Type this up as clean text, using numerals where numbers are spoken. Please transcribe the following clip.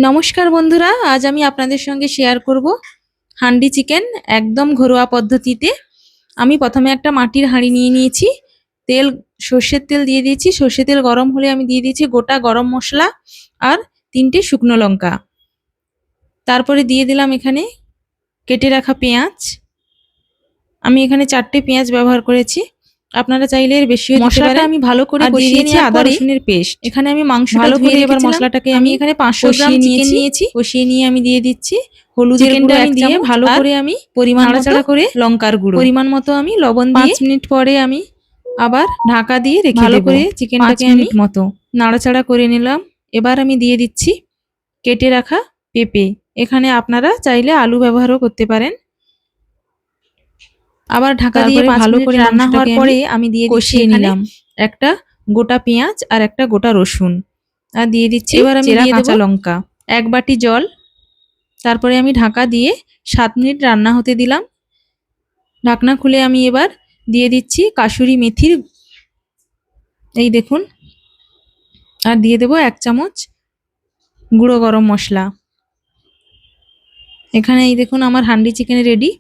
নমস্কার বন্ধুরা, আজ আমি আপনাদের সঙ্গে শেয়ার করব হান্ডি চিকেন একদম ঘরোয়া পদ্ধতিতে। আমি প্রথমে একটা মাটির হাঁড়ি নিয়ে নিয়েছি, তেল সর্ষের তেল দিয়ে দিয়েছি। সর্ষের তেল গরম হলে আমি দিয়ে দিয়েছি গোটা গরম মশলা আর 3টে শুকনো লঙ্কা। তারপরে দিয়ে দিলাম এখানে কেটে রাখা পেঁয়াজ। আমি এখানে 4টে পেঁয়াজ ব্যবহার করেছি, আপনারা চাইলে এর বেশিও দিতে পারেন। আমি ভালো করে কষিয়ে নিয়েছি আদা রসুনের পেস্ট। এখানে আমি মাংসটা ভালো করে এবার মশলাটাকে আমি এখানে 500 গ্রাম চিকেন নিয়েছি। কষিয়ে নিয়ে আমি দিয়ে দিচ্ছি হলুদের গুঁড়ো আমি দিয়ে ভালো করে আমি পরিমাণ নাড়াচাড়া করে লঙ্কার গুঁড়ো পরিমাণ মতো আমি লবণ দিয়ে 5 মিনিট পরে আমি আবার ঢাকা দিয়ে রেখে ভালো করে চিকেনটাকে আমি মতো নাড়াচাড়া করে নিলাম। এবার আমি দিয়ে দিচ্ছি কেটে রাখা পেঁপে। এখানে আপনারা চাইলে আলু ব্যবহারও করতে পারেন। আবার ঢাকা দিয়ে ভালো করে রান্না হওয়ার পরে আমি দিয়ে কষিয়ে নিলাম একটা গোটা পেঁয়াজ আর একটা গোটা রসুন, আর দিয়ে দিচ্ছি এবার আমি দিয়ে কাঁচা লঙ্কা, 1 বাটি জল। তারপরে আমি ঢাকা দিয়ে 7 মিনিট রান্না হতে দিলাম। ঢাকনা খুলে আমি এবার দিয়ে দিচ্ছি কাসুরি মেথির, এই দেখুন, আর দিয়ে দেবো 1 চামচ গুঁড়ো গরম মশলা। এখানে এই দেখুন আমার হান্ডি চিকেন রেডি।